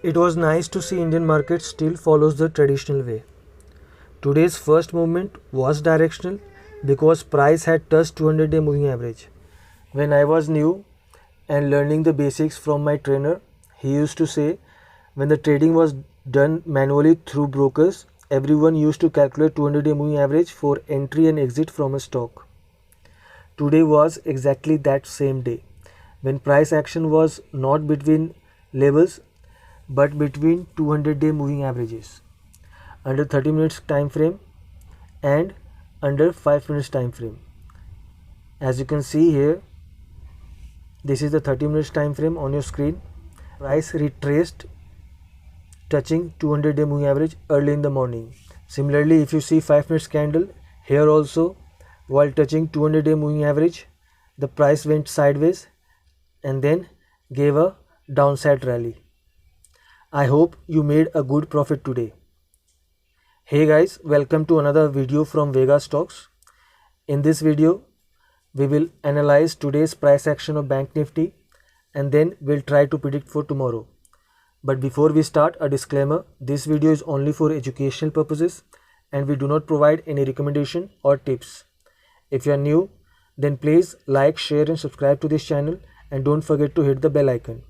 It was nice to see Indian market still follows the traditional way. Today's first movement was directional because price had touched 200-day moving average. When I was new and learning the basics from my trainer, he used to say when the trading was done manually through brokers, everyone used to calculate 200-day moving average for entry and exit from a stock. Today was exactly that same day when price action was not between levels but between 200-day moving averages under 30 minutes time frame and under 5 minutes time frame. As you can see here, this is the 30 minutes time frame on your screen. Price retraced touching 200-day moving average early in the morning. Similarly, if you see 5 minutes candle here also, while touching 200-day moving average, the price went sideways and then gave a downside rally. I hope you made a good profit today. Hey guys, welcome to another video from Vega Stocks. In this video, we will analyze today's price action of Bank Nifty and then we'll try to predict for tomorrow. But before we start, a disclaimer, this video is only for educational purposes and we do not provide any recommendation or tips. If you are new, then please like, share and subscribe to this channel and don't forget to hit the bell icon.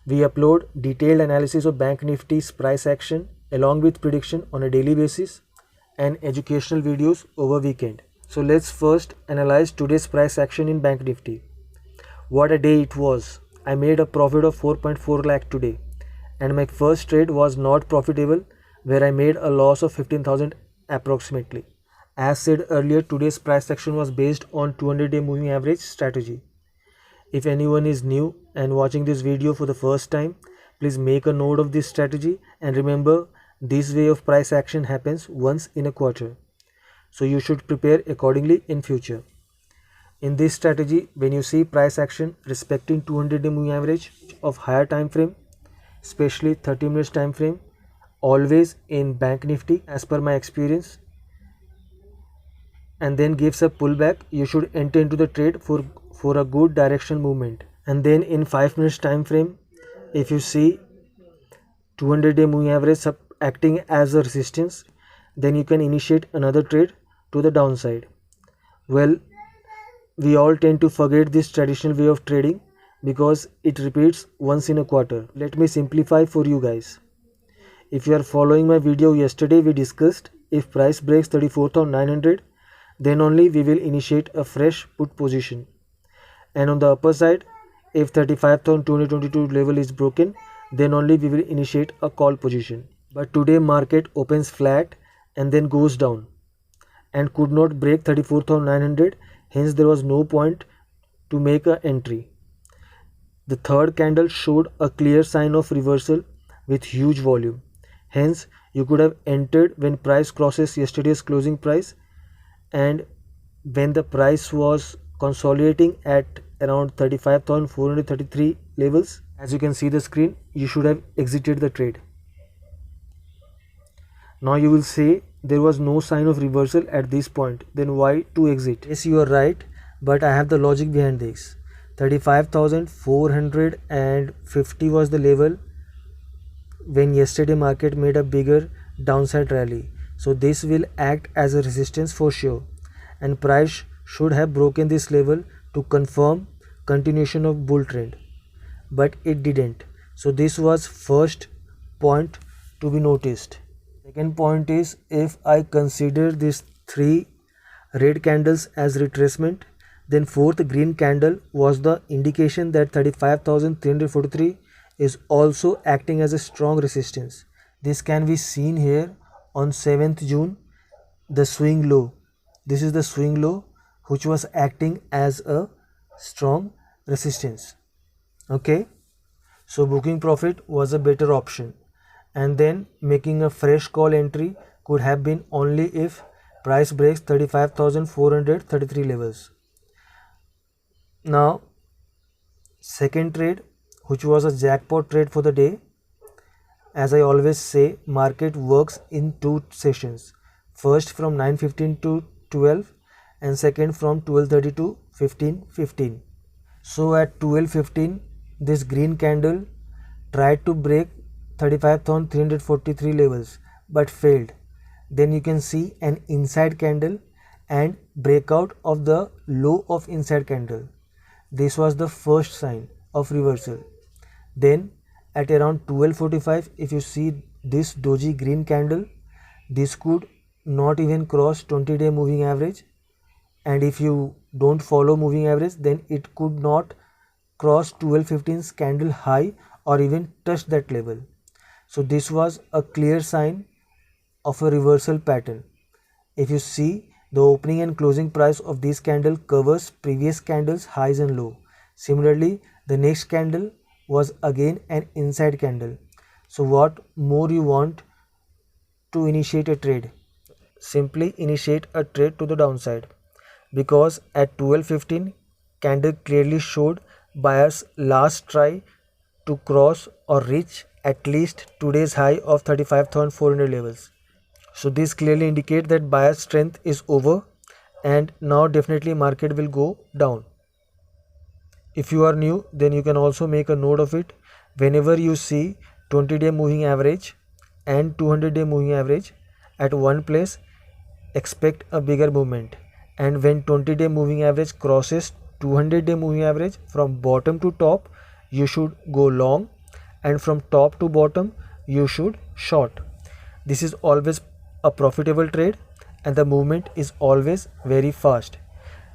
We upload detailed analysis of Bank Nifty's price action along with prediction on a daily basis and educational videos over weekend. So let's first analyze today's price action in Bank Nifty. What a day it was. I made a profit of 4.4 lakh today and my first trade was not profitable where I made a loss of 15,000 approximately. As said earlier, today's price action was based on 200-day moving average strategy. If anyone is new and watching this video for the first time, please make a note of this strategy and remember this way of price action happens once in a quarter. So you should prepare accordingly in future. In this strategy, when you see price action respecting 200-day moving average of higher time frame, especially 30 minutes time frame, always in Bank Nifty as per my experience, and then gives a pullback, you should enter into the trade for a good direction movement. And then in 5 minutes time frame, if you see 200-day moving average acting as a resistance, then you can initiate another trade to the downside. Well, we all tend to forget this traditional way of trading because it repeats once in a quarter. Let me simplify for you guys. If you are following my video yesterday, we discussed if price breaks 34,900, then only we will initiate a fresh put position. And on the upper side, if 35,222 level is broken, then only we will initiate a call position. But today market opens flat and then goes down and could not break 34,900, hence there was no point to make an entry. The third candle showed a clear sign of reversal with huge volume. Hence, you could have entered when price crosses yesterday's closing price, and when the price was consolidating at around 35,433 levels, as you can see the screen, you should have exited the trade. Now you will say there was no sign of reversal at this point, then why to exit? Yes, you are right, but I have the logic behind this. 35,450 was the level when yesterday market made a bigger downside rally. So this will act as a resistance for sure, and price should have broken this level to confirm continuation of bull trend, but it didn't. So this was first point to be noticed. Second point is, if I consider these three red candles as retracement, then fourth green candle was the indication that 35,343 is also acting as a strong resistance. This can be seen here on 7th June, the swing low. This is the swing low which was acting as a strong resistance. Okay, so booking profit was a better option, and then making a fresh call entry could have been only if price breaks 35,433 levels. Now, second trade, which was a jackpot trade for the day. As I always say, market works in two sessions. First from 9:15 to 12 and second from 12:30 to 15:15. So at 12:15, this green candle tried to break 35,343 levels but failed. Then you can see an inside candle and breakout of the low of inside candle. This was the first sign of reversal. Then at around 12:45, if you see this doji green candle, this could not even cross 20-day moving average, and if you don't follow moving average, then it could not cross 12:15's candle high or even touch that level. So this was a clear sign of a reversal pattern. If you see, the opening and closing price of this candle covers previous candles highs and low. Similarly, the next candle was again an inside candle. So what more you want to initiate a trade? Simply initiate a trade to the downside, because at 12:15 candle clearly showed buyers last try to cross or reach at least today's high of 35,400 levels. So this clearly indicates that buyer's strength is over, and now definitely market will go down. If you are new, then you can also make a note of it. Whenever you see 20-day moving average and 200-day moving average at one place, expect a bigger movement. And when 20-day moving average crosses 200-day moving average, from bottom to top you should go long, and from top to bottom you should short. This is always a profitable trade, and the movement is always very fast.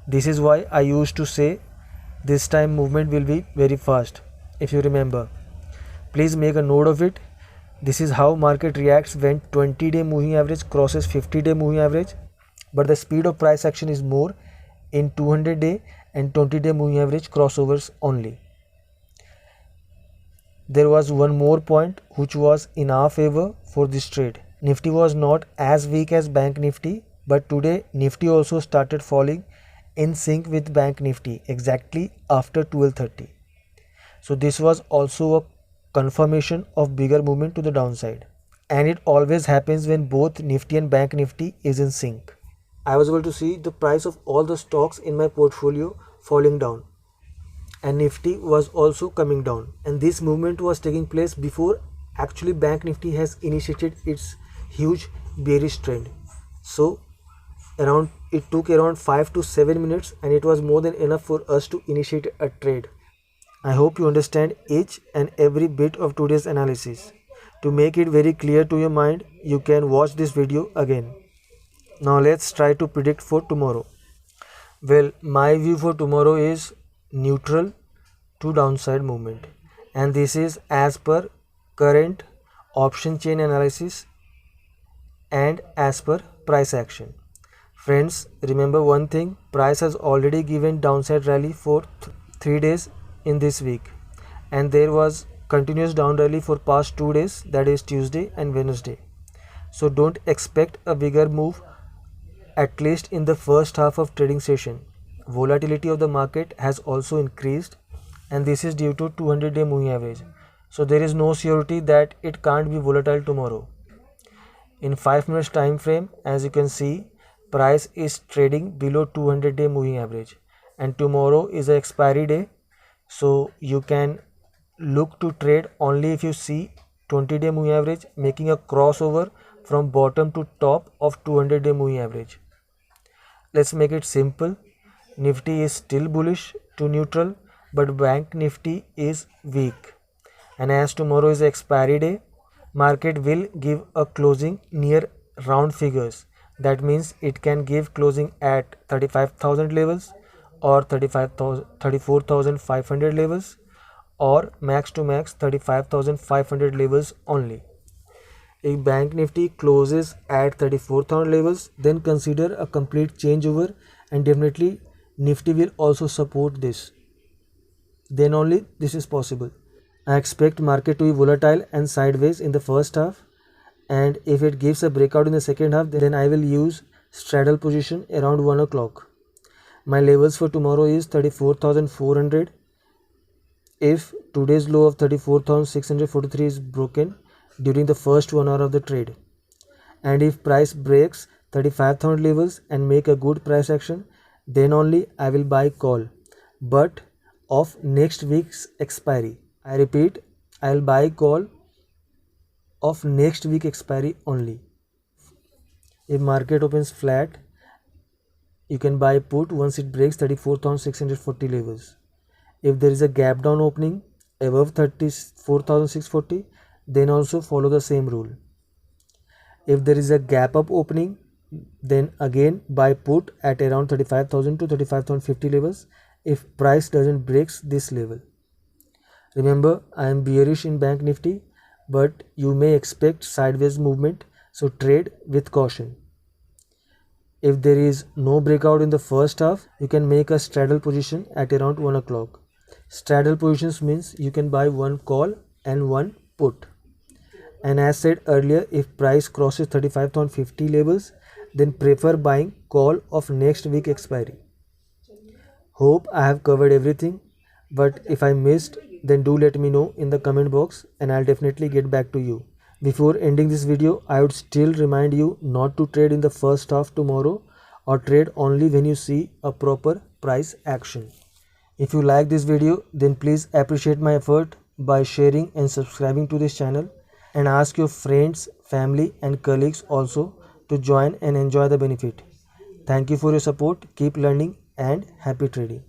This is why I used to say this time movement will be very fast. If you remember, please make a note of it. This is how market reacts when 20-day moving average crosses 50-day moving average, but the speed of price action is more in 200-day and 20-day moving average crossovers only. There was one more point which was in our favor for this trade. Nifty was not as weak as Bank Nifty, but today Nifty also started falling in sync with Bank Nifty exactly after 12:30. So this was also a confirmation of bigger movement to the downside, and it always happens when both Nifty and Bank Nifty is in sync. I was able to see the price of all the stocks in my portfolio falling down, and Nifty was also coming down, and this movement was taking place before actually Bank Nifty has initiated its huge bearish trend. So it took around 5 to 7 minutes, and it was more than enough for us to initiate a trade. I hope you understand each and every bit of today's analysis. To make it very clear to your mind, you can watch this video again. Now let's try to predict for tomorrow. Well, my view for tomorrow is neutral to downside movement, and this is as per current option chain analysis and as per price action. Friends, remember one thing: price has already given downside rally for 3 days in this week, and there was continuous down rally for past 2 days, that is Tuesday and Wednesday. So don't expect a bigger move, at least in the first half of trading session. Volatility of the market has also increased, and this is due to 200-day moving average. So there is no surety that it can't be volatile tomorrow. In 5 minutes time frame, as you can see, price is trading below 200-day moving average, and tomorrow is the expiry day. So you can look to trade only if you see 20-day moving average making a crossover from bottom to top of 200-day moving average. Let's make it simple. Nifty is still bullish to neutral, but Bank Nifty is weak, and as tomorrow is the expiry day, market will give a closing near round figures. That means it can give closing at 35,000 levels or 34,500 levels, or max to max 35,500 levels only. If Bank Nifty closes at 34,000 levels, then consider a complete changeover, and definitely Nifty will also support this. Then only this is possible. I expect market to be volatile and sideways in the first half, and if it gives a breakout in the second half, then I will use straddle position around 1 o'clock. My levels for tomorrow is 34,400. If today's low of 34,643 is broken during the first 1 hour of the trade, and if price breaks 35,000 levels and make a good price action, then only I will buy call, but of next week's expiry. I repeat, I will buy call of next week expiry only. If market opens flat, you can buy put once it breaks 34,640 levels. If there is a gap down opening above 34,640, then also follow the same rule. If there is a gap up opening, then again buy put at around 35,000 to 35,050 levels if price doesn't breaks this level. Remember, I am bearish in Bank Nifty, but you may expect sideways movement, so trade with caution. If there is no breakout in the first half, you can make a straddle position at around 1 o'clock. Straddle positions means you can buy one call and one put. And as said earlier, if price crosses 35,050 levels, then prefer buying call of next week expiry. Hope I have covered everything, but if I missed, then do let me know in the comment box and I'll definitely get back to you. Before ending this video, I would still remind you not to trade in the first half tomorrow or trade only when you see a proper price action. If you like this video, then please appreciate my effort by sharing and subscribing to this channel, and ask your friends, family and colleagues also to join and enjoy the benefit. Thank you for your support. Keep learning and happy trading.